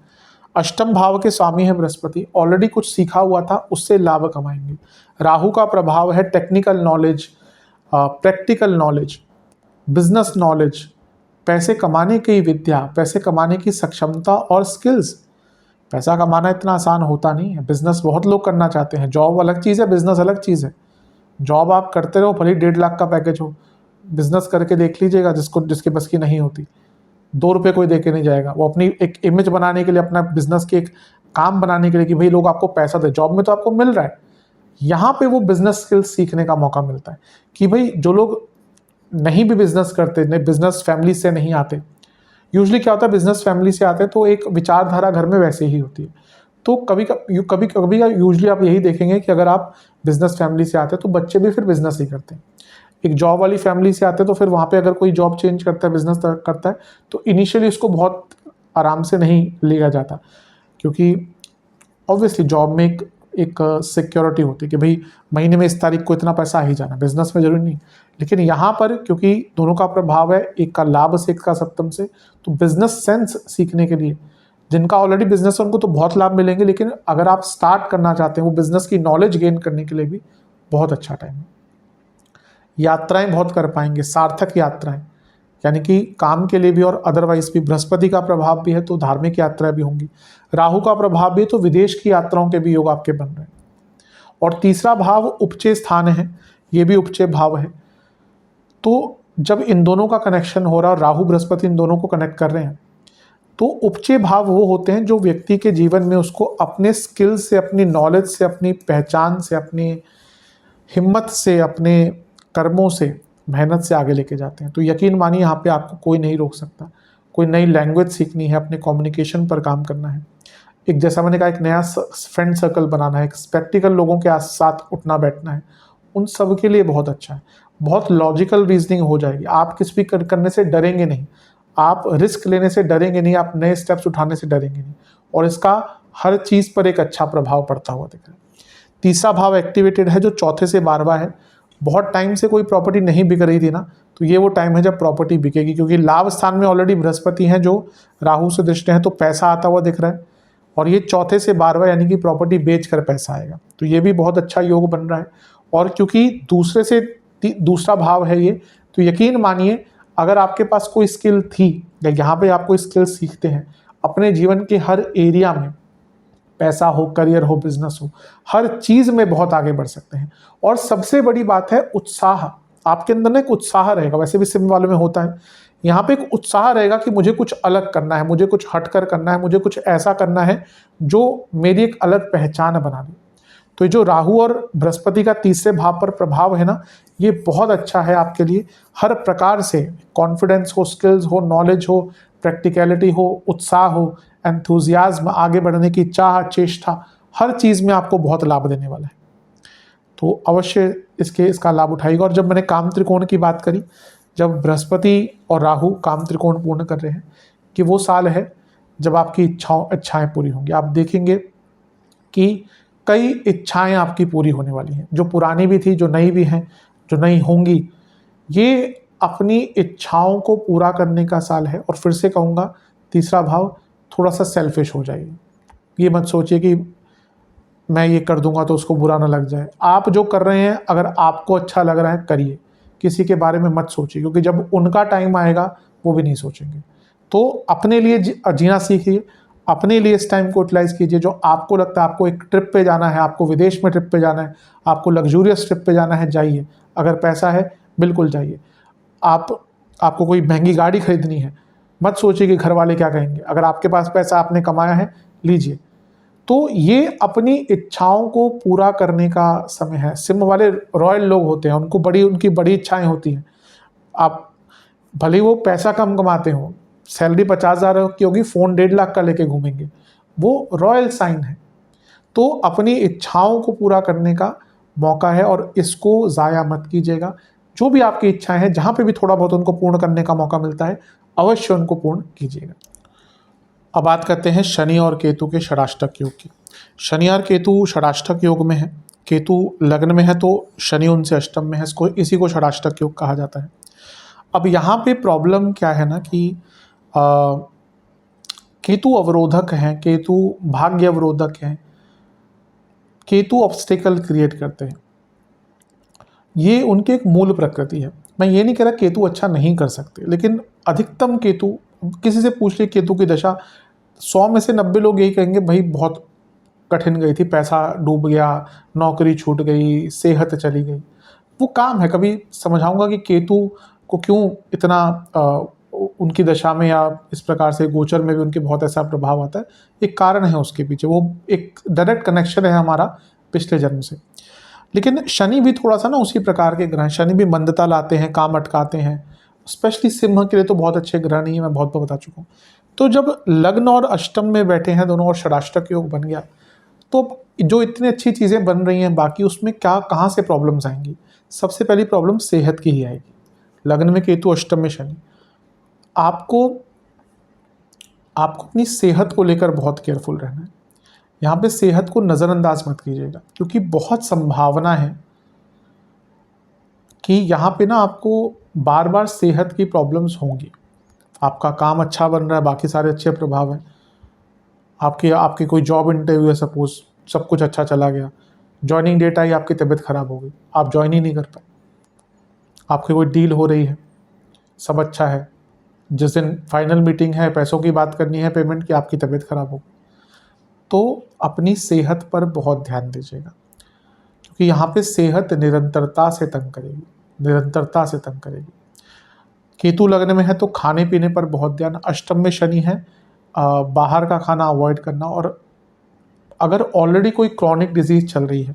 अष्टम भाव के स्वामी है बृहस्पति, ऑलरेडी कुछ सीखा हुआ था, उससे लाभ कमाएंगे। राहु का प्रभाव है technical knowledge, practical knowledge, business knowledge, पैसे कमाने की विद्या, पैसे कमाने की सक्षमता और स्किल्स। पैसा कमाना इतना आसान होता नहीं है, बिजनेस बहुत लोग करना चाहते हैं, जॉब अलग चीज़ है, बिजनेस अलग चीज़ है। जॉब आप करते रहो, भले 1.5 लाख का पैकेज हो, बिजनेस करके देख लीजिएगा, जिसके बस की नहीं होती, 2 रुपये कोई दे के नहीं जाएगा। वो अपनी एक इमेज बनाने के लिए, अपना बिजनेस के एक काम बनाने के लिए कि भाई लोग आपको पैसा दे, जॉब में तो आपको मिल रहा है, यहाँ पे वो बिजनेस स्किल्स सीखने का मौका मिलता है कि भाई जो लोग नहीं भी बिजनेस करते, नहीं बिजनेस फैमिली से नहीं आते, यूजुअली क्या होता है, बिजनेस फैमिली से आते हैं तो एक विचारधारा घर में वैसे ही होती है। तो कभी कभी कभी यूजुअली आप यही देखेंगे कि अगर आप बिजनेस फैमिली से आते हैं तो बच्चे भी फिर बिजनेस ही करते हैं। एक जॉब वाली फैमिली से आते हैं तो फिर वहाँ पे अगर कोई जॉब चेंज करता है, बिजनेस करता है, तो इनिशियली उसको बहुत आराम से नहीं लिया जाता, क्योंकि ऑब्वियसली जॉब में एक सिक्योरिटी होती है कि भाई महीने में इस तारीख को इतना पैसा आ ही जाना। बिजनेस में जरूरी नहीं, लेकिन यहाँ पर क्योंकि दोनों का प्रभाव है, एक का लाभ से एक का सप्तम से, तो बिजनेस सेंस सीखने के लिए जिनका ऑलरेडी बिजनेस है उनको तो बहुत लाभ मिलेंगे, लेकिन अगर आप स्टार्ट करना चाहते हैं वो बिजनेस की नॉलेज गेन करने के लिए भी बहुत अच्छा टाइम है। यात्राएं बहुत कर पाएंगे, सार्थक यात्राएं, यानी कि काम के लिए भी और अदरवाइज भी। बृहस्पति का प्रभाव भी है तो धार्मिक यात्राएं भी होंगी। राहु का प्रभाव भी है तो विदेश की यात्राओं के भी योग आपके बन रहे हैं। और तीसरा भाव उपचय स्थान है, ये भी उपचय भाव है। तो जब इन दोनों का कनेक्शन हो रहा है, राहु बृहस्पति इन दोनों को कनेक्ट कर रहे हैं, तो उपचय भाव वो होते हैं जो व्यक्ति के जीवन में उसको अपने स्किल से, अपनी नॉलेज से, अपनी पहचान से, अपनी हिम्मत से, अपने कर्मों से, मेहनत से आगे लेके जाते हैं। तो यकीन मानिए यहाँ पे आपको कोई नहीं रोक सकता। कोई नई लैंग्वेज सीखनी है, अपने कम्युनिकेशन पर काम करना है, एक जैसा मैंने कहा एक नया फ्रेंड सर्कल बनाना है, एक प्रैक्टिकल लोगों के साथ उठना बैठना है, उन सब के लिए बहुत अच्छा है। बहुत लॉजिकल रीजनिंग हो जाएगी, आप किस भी करने से डरेंगे नहीं, आप रिस्क लेने से डरेंगे नहीं, आप नए स्टेप्स उठाने से डरेंगे नहीं, और इसका हर चीज़ पर एक अच्छा प्रभाव पड़ता हुआ दिख रहा है। तीसरा भाव एक्टिवेटेड है जो चौथे से 12वां है। बहुत टाइम से कोई प्रॉपर्टी नहीं बिक रही थी ना, तो ये वो टाइम है जब प्रॉपर्टी बिकेगी, क्योंकि लाभ स्थान में ऑलरेडी बृहस्पति हैं जो राहु से दृष्ट हैं, तो पैसा आता हुआ दिख रहा है। और ये चौथे से 12वां यानी कि प्रॉपर्टी बेच कर पैसा आएगा, तो ये भी बहुत अच्छा योग बन रहा है। और क्योंकि दूसरे से दूसरा भाव है ये, तो यकीन मानिए अगर आपके पास कोई स्किल थी या यहाँ पे आप कोई स्किल सीखते हैं, अपने जीवन के हर एरिया में, पैसा हो, करियर हो, बिजनेस हो, हर चीज़ में बहुत आगे बढ़ सकते हैं। और सबसे बड़ी बात है उत्साह, आपके अंदर ना एक उत्साह रहेगा, वैसे भी सिम वालों में होता है, यहाँ पे एक उत्साह रहेगा कि मुझे कुछ अलग करना है, मुझे कुछ हटकर करना है, मुझे कुछ ऐसा करना है जो मेरी एक अलग पहचान बना दे। तो ये जो राहु और बृहस्पति का तीसरे भाव पर प्रभाव है ना, ये बहुत अच्छा है आपके लिए। हर प्रकार से कॉन्फिडेंस हो, स्किल्स हो, नॉलेज हो, प्रैक्टिकलिटी हो, उत्साह हो, एंथुजियाज्म, आगे बढ़ने की चाह, चेष्टा, हर चीज़ में आपको बहुत लाभ देने वाला है। तो अवश्य इसका लाभ उठाएगा। और जब मैंने काम त्रिकोण की बात करी, जब बृहस्पति और राहु काम त्रिकोण पूर्ण कर रहे हैं, कि वो साल है जब आपकी इच्छाएं पूरी होंगी। आप देखेंगे कि कई इच्छाएं आपकी पूरी होने वाली हैं, जो पुरानी भी थी, जो नई भी हैं, जो नई होंगी। ये अपनी इच्छाओं को पूरा करने का साल है। और फिर से कहूँगा, तीसरा भाव थोड़ा सा सेल्फिश हो जाइए। ये मत सोचिए कि मैं ये कर दूंगा तो उसको बुरा ना लग जाए। आप जो कर रहे हैं अगर आपको अच्छा लग रहा है करिए, किसी के बारे में मत सोचिए, क्योंकि जब उनका टाइम आएगा वो भी नहीं सोचेंगे। तो अपने लिए जीना सीखिए, अपने लिए इस टाइम को यूटिलाइज कीजिए। जो आपको लगता है, आपको एक ट्रिप पे जाना है, आपको विदेश में ट्रिप पे जाना है, आपको लग्जूरियस ट्रिप पे जाना है, जाइए। अगर पैसा है बिल्कुल जाइए। आपको कोई महंगी गाड़ी खरीदनी है, मत सोचिए कि घर वाले क्या कहेंगे। अगर आपके पास पैसा, आपने कमाया है, लीजिए। तो ये अपनी इच्छाओं को पूरा करने का समय है। सिंह वाले रॉयल लोग होते हैं, उनकी बड़ी इच्छाएं होती हैं। आप भले वो पैसा कम कमाते हो, सैलरी 50,000 की होगी, फ़ोन 1.5 लाख का लेके घूमेंगे, वो रॉयल साइन है। तो अपनी इच्छाओं को पूरा करने का मौका है और इसको ज़ाया मत कीजिएगा। जो भी आपकी इच्छाएं हैं, जहाँ पे भी थोड़ा बहुत उनको पूर्ण करने का मौका मिलता है, अवश्य उनको पूर्ण कीजिएगा। अब बात करते हैं शनि और केतु के षडाष्टक योग की। शनि और केतु षडाष्टक योग में है। केतु लग्न में है तो शनि उनसे अष्टम में है, इसी को षडाष्टक योग कहा जाता है। अब यहाँ पे प्रॉब्लम क्या है ना कि केतु अवरोधक हैं, केतु भाग्य अवरोधक हैं, केतु ऑब्स्टेकल क्रिएट करते हैं। ये उनकी एक मूल प्रकृति है। मैं ये नहीं कह रहा केतु अच्छा नहीं कर सकते, लेकिन अधिकतम केतु, किसी से पूछ ले केतु की दशा, 100 में से 90 लोग यही कहेंगे भाई बहुत कठिन गई थी, पैसा डूब गया, नौकरी छूट गई, सेहत चली गई। वो काम है। कभी समझाऊंगा कि केतु को क्यों इतना उनकी दशा में या इस प्रकार से गोचर में भी उनके बहुत ऐसा प्रभाव आता है। एक कारण है उसके पीछे, वो एक डायरेक्ट कनेक्शन है हमारा पिछले जन्म से। लेकिन शनि भी थोड़ा सा ना उसी प्रकार के ग्रह हैं। शनि भी मंदता लाते हैं, काम अटकाते हैं, स्पेशली सिंह के लिए तो बहुत अच्छे ग्रह नहीं है, मैं बहुत बार बता चुका हूँ। तो जब लग्न और अष्टम में बैठे हैं दोनों और षडाष्टक योग बन गया, तो जो इतनी अच्छी चीज़ें बन रही हैं बाकी, उसमें क्या कहाँ से प्रॉब्लम्स आएंगी? सबसे पहली प्रॉब्लम सेहत की ही आएगी। लग्न में केतु, अष्टम में शनि। आपको आपको अपनी सेहत को लेकर बहुत केयरफुल रहना है। यहाँ पे सेहत को नज़रअंदाज मत कीजिएगा, क्योंकि बहुत संभावना है कि यहाँ पे ना आपको बार बार सेहत की प्रॉब्लम्स होंगी। आपका काम अच्छा बन रहा है, बाकी सारे अच्छे प्रभाव हैं, आपकी आपकी कोई जॉब इंटरव्यू है, सपोज सब कुछ अच्छा चला गया, जॉइनिंग डेट आई, आपकी तबीयत खराब हो गई, आप ज्वाइन ही नहीं कर पाए। आपकी कोई डील हो रही है, सब अच्छा है, जिस दिन फाइनल मीटिंग है, पैसों की बात करनी है, पेमेंट की, आपकी तबीयत खराब हो गई। तो अपनी सेहत पर बहुत ध्यान दीजिएगा, क्योंकि यहाँ पे सेहत निरंतरता से तंग करेगी, निरंतरता से तंग करेगी। केतु लग्न में है तो खाने पीने पर बहुत ध्यान। अष्टम में शनि है, बाहर का खाना अवॉइड करना। और अगर ऑलरेडी कोई क्रॉनिक डिजीज़ चल रही है,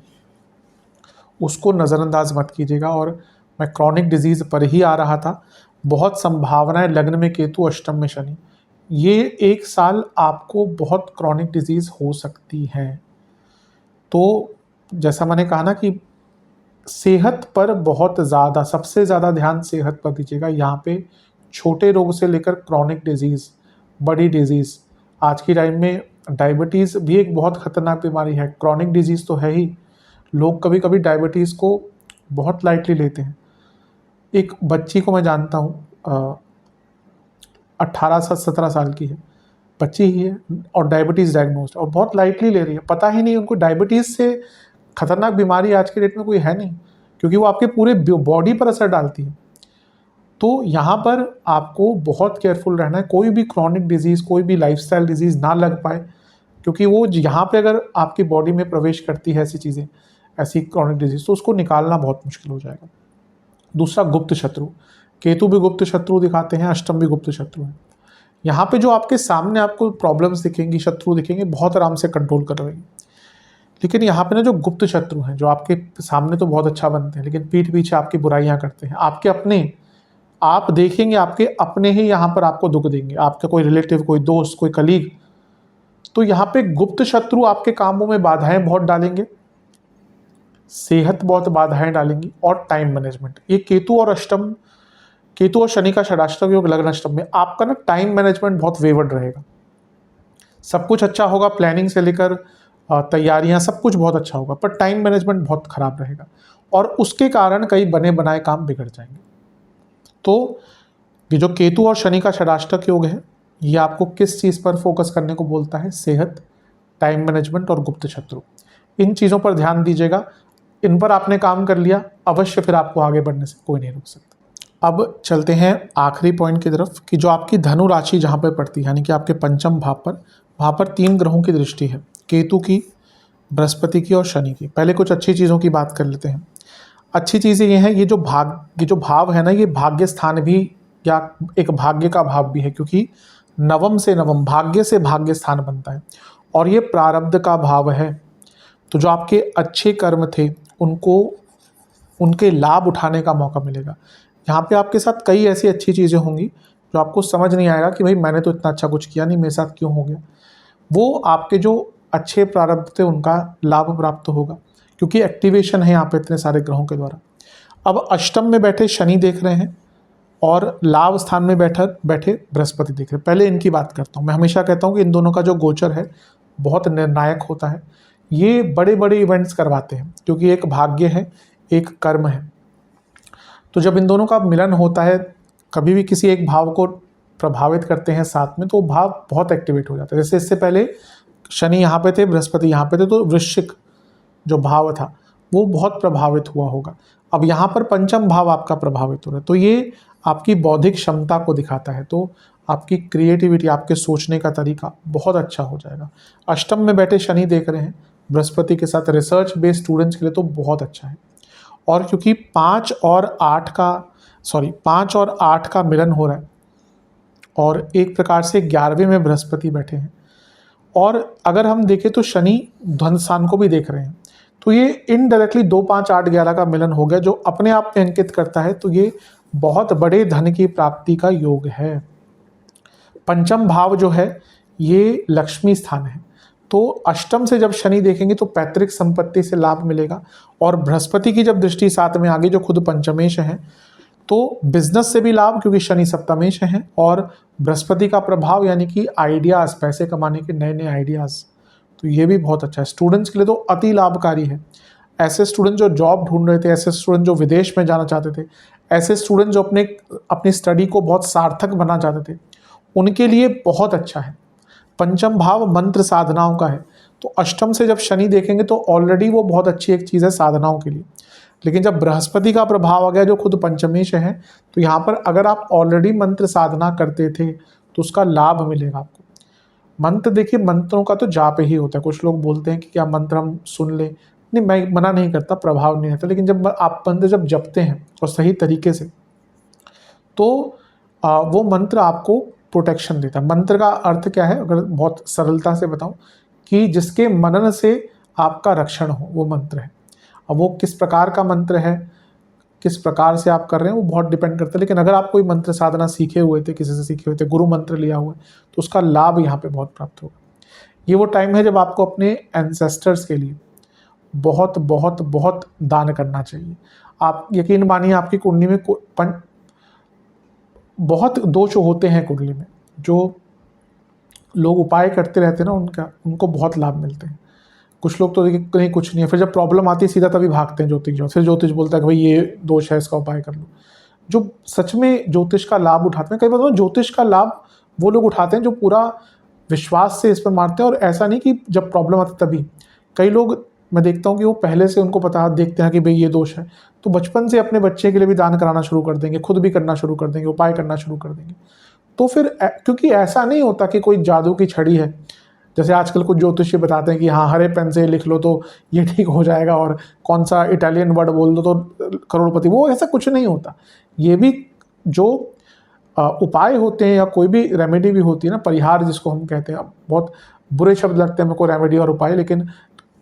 उसको नज़रअंदाज मत कीजिएगा। और मैं क्रॉनिक डिजीज़ पर ही आ रहा था। बहुत संभावना है लग्न में केतु, अष्टम में शनि, ये एक साल आपको बहुत क्रॉनिक डिजीज़ हो सकती है। तो जैसा मैंने कहा ना कि सेहत पर बहुत ज़्यादा, सबसे ज़्यादा ध्यान सेहत पर दीजिएगा। यहाँ पे छोटे रोग से लेकर क्रॉनिक डिजीज़, बड़ी डिजीज़, आज की टाइम में डायबिटीज़ भी एक बहुत ख़तरनाक बीमारी है। क्रॉनिक डिजीज़ तो है ही, लोग कभी कभी डायबिटीज़ को बहुत लाइटली लेते हैं। एक बच्ची को मैं जानता हूँ, 18 से 17 साल की है, बच्ची ही है और डायबिटीज़ डायग्नोस्ड, और बहुत लाइटली ले रही है। पता ही नहीं उनको डायबिटीज़ से खतरनाक बीमारी आज के डेट में कोई है नहीं, क्योंकि वो आपके पूरे बॉडी पर असर डालती है। तो यहाँ पर आपको बहुत केयरफुल रहना है, कोई भी क्रॉनिक डिजीज़, कोई भी लाइफस्टाइल डिजीज़ ना लग पाए, क्योंकि वो यहाँ पे अगर आपकी बॉडी में प्रवेश करती है ऐसी चीज़ें, ऐसी क्रॉनिक डिजीज़, तो उसको निकालना बहुत मुश्किल हो जाएगा। दूसरा, गुप्त शत्रु। केतु भी गुप्त शत्रु दिखाते हैं, अष्टम भी गुप्त शत्रु है। यहाँ पे जो आपके सामने आपको प्रॉब्लम्स दिखेंगी, शत्रु दिखेंगे, बहुत आराम से कंट्रोल कर रहे हैं। लेकिन यहाँ पे ना जो गुप्त शत्रु हैं, जो आपके सामने तो बहुत अच्छा बनते हैं, लेकिन पीठ पीछे आपकी बुराइयां करते हैं, आपके अपने, आप देखेंगे आपके अपने ही यहाँ पर आपको दुख देंगे, आपका कोई रिलेटिव, कोई दोस्त, कोई कलीग। तो यहाँ पे गुप्त शत्रु आपके कामों में बाधाएं बहुत डालेंगे, सेहत बहुत बाधाएं डालेंगी, और टाइम मैनेजमेंट। ये केतु और अष्टम, केतु और शनि का षडाष्टक योग लग्न अष्टम में, आपका ना टाइम मैनेजमेंट बहुत वेवर्ड रहेगा। सब कुछ अच्छा होगा, प्लानिंग से लेकर तैयारियां, सब कुछ बहुत अच्छा होगा, पर टाइम मैनेजमेंट बहुत खराब रहेगा, और उसके कारण कई बने बनाए काम बिगड़ जाएंगे। तो ये जो केतु और शनि का षडाष्टक योग है, ये आपको किस चीज़ पर फोकस करने को बोलता है? सेहत, टाइम मैनेजमेंट और गुप्त शत्रु। इन चीज़ों पर ध्यान दीजिएगा। इन पर आपने काम कर लिया, अवश्य फिर आपको आगे बढ़ने से कोई नहीं रोक सकता। अब चलते हैं आखिरी पॉइंट की तरफ, कि जो आपकी धनु राशि जहाँ पर पड़ती है, यानी कि आपके पंचम भाव पर, वहाँ पर 3 ग्रहों की दृष्टि है, केतु की, बृहस्पति की और शनि की। पहले कुछ अच्छी चीज़ों की बात कर लेते हैं। अच्छी चीज़ें ये हैं, ये जो भाव है ना, ये भाग्य स्थान भी, या एक भाग्य का भाव भी है, क्योंकि नवम से नवम, भाग्य से भाग्य स्थान बनता है, और ये प्रारब्ध का भाव है। तो जो आपके अच्छे कर्म थे, उनको, उनके लाभ उठाने का मौका मिलेगा। यहाँ पे आपके साथ कई ऐसी अच्छी चीज़ें होंगी जो आपको समझ नहीं आएगा कि भाई मैंने तो इतना अच्छा कुछ किया नहीं, मेरे साथ क्यों हो गया। वो आपके जो अच्छे प्रारब्ध थे उनका लाभ प्राप्त होगा, क्योंकि एक्टिवेशन है यहाँ पे इतने सारे ग्रहों के द्वारा। अब अष्टम में बैठे शनि देख रहे हैं, और लाभ स्थान में बैठे बृहस्पति देख रहे हैं। पहले इनकी बात करता हूँ। मैं हमेशा कहता हूँ कि इन दोनों का जो गोचर है बहुत निर्णायक होता है। ये बड़े बड़े इवेंट्स करवाते हैं, क्योंकि एक भाग्य है, एक कर्म है। तो जब इन दोनों का मिलन होता है, कभी भी किसी एक भाव को प्रभावित करते हैं साथ में, तो भाव बहुत एक्टिवेट हो जाता है। जैसे इससे पहले शनि यहाँ पे थे, बृहस्पति यहाँ पे थे, तो वृश्चिक जो भाव था वो बहुत प्रभावित हुआ होगा। अब यहाँ पर पंचम भाव आपका प्रभावित हो रहा है, तो ये आपकी बौद्धिक क्षमता को दिखाता है। तो आपकी क्रिएटिविटी, आपके सोचने का तरीका बहुत अच्छा हो जाएगा। अष्टम में बैठे शनि देख रहे हैं बृहस्पति के साथ, रिसर्च बेस्ड स्टूडेंट्स के लिए तो बहुत अच्छा है। और क्योंकि 5 और 8 का मिलन हो रहा है, और एक प्रकार से 11वें में बृहस्पति बैठे हैं, और अगर हम देखें तो शनि धन स्थान को भी देख रहे हैं, तो ये इनडायरेक्टली 2, 5, 8, 11 का मिलन हो गया, जो अपने आप में अंकित करता है। तो ये बहुत बड़े धन की प्राप्ति का योग है। पंचम भाव जो है ये लक्ष्मी स्थान है, तो अष्टम से जब शनि देखेंगे तो पैतृक संपत्ति से लाभ मिलेगा। और बृहस्पति की जब दृष्टि साथ में आ गई जो खुद पंचमेश है, तो बिजनेस से भी लाभ क्योंकि शनि सप्तमेश है, और बृहस्पति का प्रभाव यानी कि आइडियाज़, पैसे कमाने के नए नए आइडियाज़, तो ये भी बहुत अच्छा है। स्टूडेंट्स के लिए तो अति लाभकारी है। ऐसे स्टूडेंट जो जॉब ढूंढ रहे थे, ऐसे स्टूडेंट जो विदेश में जाना चाहते थे, ऐसे स्टूडेंट जो अपनी स्टडी को बहुत सार्थक बनाना चाहते थे, उनके लिए बहुत अच्छा है। पंचम भाव मंत्र साधनाओं का है, तो अष्टम से जब शनि देखेंगे तो ऑलरेडी वो बहुत अच्छी एक चीज़ है साधनाओं के लिए। लेकिन जब बृहस्पति का प्रभाव आ गया जो खुद पंचमेश है, तो यहाँ पर अगर आप ऑलरेडी मंत्र साधना करते थे तो उसका लाभ मिलेगा आपको। मंत्र देखिए, मंत्रों का तो जाप ही होता है। कुछ लोग बोलते हैं कि क्या मंत्र हम सुन लें, नहीं, मैं मना नहीं करता, प्रभाव नहीं रहता। लेकिन जब आप मंत्र जब जपते हैं और सही तरीके से, तो वो मंत्र आपको प्रोटेक्शन देता है। मंत्र का अर्थ क्या है, अगर बहुत सरलता से बताऊं, कि जिसके मनन से आपका रक्षण हो, वो मंत्र है। अब वो किस प्रकार का मंत्र है, किस प्रकार से आप कर रहे हैं, वो बहुत डिपेंड करता है। लेकिन अगर आप कोई मंत्र साधना सीखे हुए थे, किसी से सीखे हुए थे, गुरु मंत्र लिया हुआ है, तो उसका लाभ यहाँ पे बहुत प्राप्त होगा। ये वो टाइम है जब आपको अपने एंसेस्टर्स के लिए बहुत बहुत बहुत दान करना चाहिए। आप यकीन मानिए, आपकी कुंडली में बहुत दोष होते हैं कुंडली में, जो लोग उपाय करते रहते हैं ना, उनको बहुत लाभ मिलते हैं। कुछ लोग तो देखिए कहीं कुछ नहीं है, फिर जब प्रॉब्लम आती है सीधा तभी भागते हैं ज्योतिष जो, फिर ज्योतिष बोलता है कि भाई ये दोष है, इसका उपाय कर लो। जो सच में ज्योतिष का लाभ उठाते हैं, कई बार ज्योतिष का लाभ वो लोग उठाते हैं जो पूरा विश्वास से इस पर मारते हैं, और ऐसा नहीं कि जब प्रॉब्लम आती तभी। कई लोग मैं देखता हूँ कि वो पहले से उनको पता, देखते हैं कि भाई ये दोष है, तो बचपन से अपने बच्चे के लिए भी दान कराना शुरू कर देंगे, खुद भी करना शुरू कर देंगे, उपाय करना शुरू कर देंगे। तो फिर क्योंकि ऐसा नहीं होता कि कोई जादू की छड़ी है, जैसे आजकल कुछ ज्योतिषी बताते हैं कि हाँ हरे पेन से लिख लो तो ये ठीक हो जाएगा, और कौन सा इटालियन वर्ड बोल दो तो करोड़पति, वो ऐसा कुछ नहीं होता। ये भी जो उपाय होते हैं या कोई भी रेमेडी भी होती है ना, परिहार जिसको हम कहते हैं, बहुत बुरे शब्द लगते हैं मेरे को रेमेडी और उपाय, लेकिन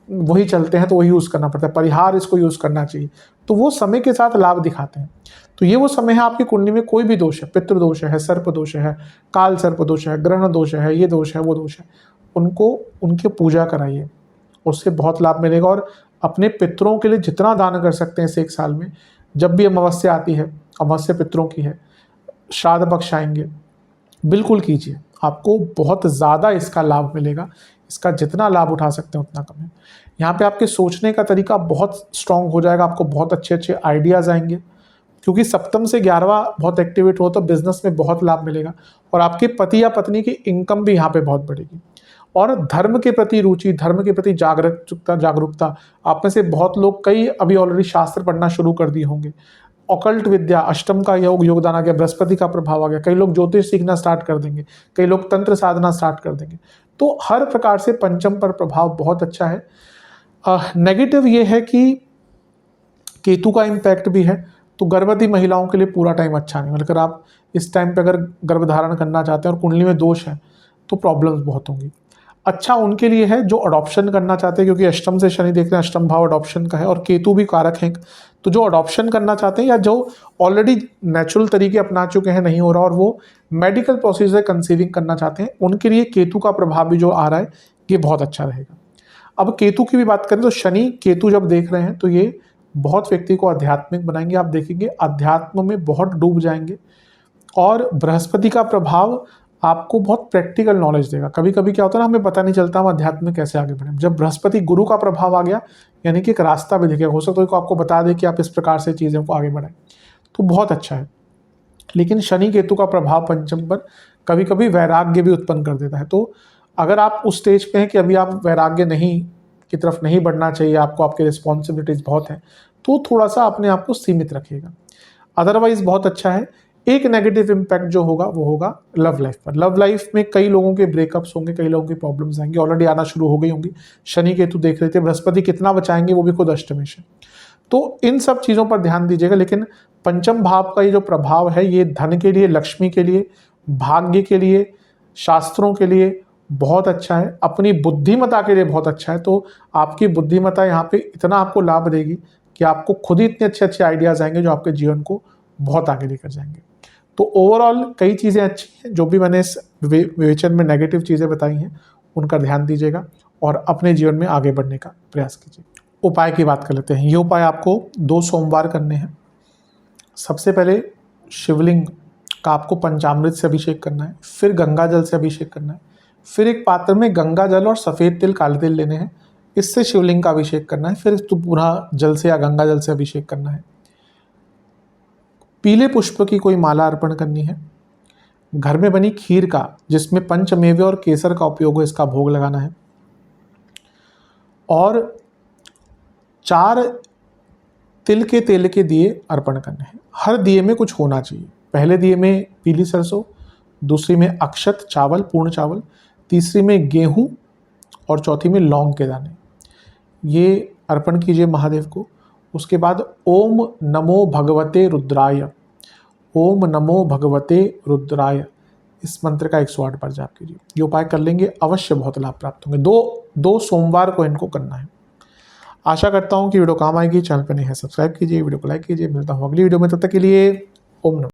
वही चलते हैं तो वही यूज़ करना पड़ता है। परिहार इसको यूज़ करना चाहिए, तो वो समय के साथ लाभ दिखाते हैं। तो ये वो समय है, आपकी कुंडली में कोई भी दोष है, पितृ दोष है, सर्प दोष है, काल सर्प दोष है, ग्रहण दोष है, ये दोष है, वो दोष है, उनको उनकी पूजा कराइए, उससे बहुत लाभ मिलेगा। और अपने पितरों के लिए जितना दान कर सकते हैं इस एक साल में, जब भी अमावस्या आती है, अमावस्या पितरों की है, श्राद्ध पक्ष आएंगे, बिल्कुल कीजिए, आपको बहुत ज़्यादा इसका लाभ मिलेगा। इसका जितना लाभ उठा सकते हैं उतना कम है। यहाँ पे आपके सोचने का तरीका बहुत स्ट्रांग हो जाएगा, आपको बहुत अच्छे अच्छे आइडियाज़ आएंगे, क्योंकि सप्तम से 11वां बहुत एक्टिवेट हो तो बिजनेस में बहुत लाभ मिलेगा। और आपके पति या पत्नी की इनकम भी यहाँ पे बहुत बढ़ेगी। और धर्म के प्रति रुचि, धर्म के प्रति जागरूकता आप में से बहुत लोग, कई अभी ऑलरेडी शास्त्र पढ़ना शुरू कर दिए होंगे। ऑकल्ट विद्या, अष्टम का योगदान आ गया, बृहस्पति का प्रभाव आ गया, कई लोग ज्योतिष सीखना स्टार्ट कर देंगे, कई लोग तंत्र साधना स्टार्ट कर देंगे। तो हर प्रकार से पंचम पर प्रभाव बहुत अच्छा है। नेगेटिव ये है कि केतु का इम्पैक्ट भी है, तो गर्भवती महिलाओं के लिए पूरा टाइम अच्छा नहीं। मतलब आप इस टाइम पे अगर गर्भधारण करना चाहते हैं और कुंडली में दोष है तो प्रॉब्लम्स बहुत होंगी। अच्छा उनके लिए है जो अडॉप्शन करना चाहते हैं, क्योंकि अष्टम से शनि देख रहे हैं, अष्टम भाव अडॉप्शन का है और केतु भी कारक हैं। तो जो अडॉप्शन करना चाहते हैं या जो ऑलरेडी नेचुरल तरीके अपना चुके हैं, नहीं हो रहा, और वो मेडिकल प्रोसेस से कंसीविंग करना चाहते हैं, उनके लिए केतु का प्रभाव भी जो आ रहा है ये बहुत अच्छा रहेगा। अब केतु की भी बात करें तो शनि केतु जब देख रहे हैं तो ये बहुत व्यक्ति को आध्यात्मिक बनाएंगे। आप देखेंगे अध्यात्म में बहुत डूब जाएंगे। और बृहस्पति का प्रभाव आपको बहुत प्रैक्टिकल नॉलेज देगा। कभी कभी क्या होता है ना, हमें पता नहीं चलता हम अध्यात्म में कैसे आगे बढ़ें। जब बृहस्पति गुरु का प्रभाव आ गया, यानी कि एक रास्ता भी दिखेगा, हो सकता है तो आपको बता दे कि आप इस प्रकार से चीज़ों को आगे बढ़ाएं, तो बहुत अच्छा है। लेकिन शनि केतु का प्रभाव पंचम पर कभी कभी वैराग्य भी उत्पन्न कर देता है। तो अगर आप उस स्टेज पे हैं कि अभी आप वैराग्य नहीं की तरफ नहीं बढ़ना चाहिए, आपको आपके रिस्पॉन्सिबिलिटीज़ बहुत हैं, तो थोड़ा सा अपने आप को सीमित रखिएगा। अदरवाइज बहुत अच्छा है। एक नेगेटिव इम्पैक्ट जो होगा वो होगा लव लाइफ पर। लव लाइफ में कई लोगों के ब्रेकअप्स होंगे, कई लोगों की प्रॉब्लम्स आएंगी, ऑलरेडी आना शुरू हो गई होंगी। शनि केतु देख रहे थे, बृहस्पति कितना बचाएंगे, वो भी खुद अष्टमेश है। तो इन सब चीज़ों पर ध्यान दीजिएगा। लेकिन पंचम भाव का ये जो प्रभाव है, ये धन के लिए, लक्ष्मी के लिए, भाग्य के लिए, शास्त्रों के लिए बहुत अच्छा है, अपनी बुद्धिमता के लिए बहुत अच्छा है। तो आपकी बुद्धिमता यहाँ पे इतना आपको लाभ देगी कि आपको खुद ही इतने अच्छे अच्छे आइडियाज़ आएंगे जो आपके जीवन को बहुत आगे लेकर जाएंगे। तो ओवरऑल कई चीज़ें अच्छी हैं, जो भी मैंने इस विवेचन में नेगेटिव चीज़ें बताई हैं उनका ध्यान दीजिएगा और अपने जीवन में आगे बढ़ने का प्रयास कीजिए। उपाय की बात कर लेते हैं। ये उपाय आपको 2 सोमवार करने हैं। सबसे पहले शिवलिंग का आपको पंचामृत से अभिषेक करना है, फिर गंगा जल से अभिषेक करना है, फिर एक पात्र में गंगा जल और सफ़ेद तिल, काले तिल लेने हैं, इससे शिवलिंग का अभिषेक करना है, फिर तो पुनः जल से या गंगा जल से अभिषेक करना है। पीले पुष्प की कोई माला अर्पण करनी है। घर में बनी खीर का, जिसमें पंचमेवे और केसर का उपयोग हो, इसका भोग लगाना है। और 4 तिल के तेल के दिए अर्पण करने हैं। हर दिए में कुछ होना चाहिए। पहले दिए में पीली सरसों, दूसरी में अक्षत चावल, पूर्ण चावल, तीसरी में गेहूं और चौथी में लौंग के दाने। ये अर्पण कीजिए महादेव को। उसके बाद ओम नमो भगवते रुद्राय, ओम नमो भगवते रुद्राय, इस मंत्र का 108 बार जाप कीजिए। ये उपाय कर लेंगे, अवश्य बहुत लाभ प्राप्त होंगे। दो सोमवार को इनको करना है। आशा करता हूँ कि वीडियो काम आएगी। चैनल पर नहीं है सब्सक्राइब कीजिए, वीडियो को लाइक कीजिए। मिलता हूँ अगली वीडियो में, तब तक के लिए ओम नमः।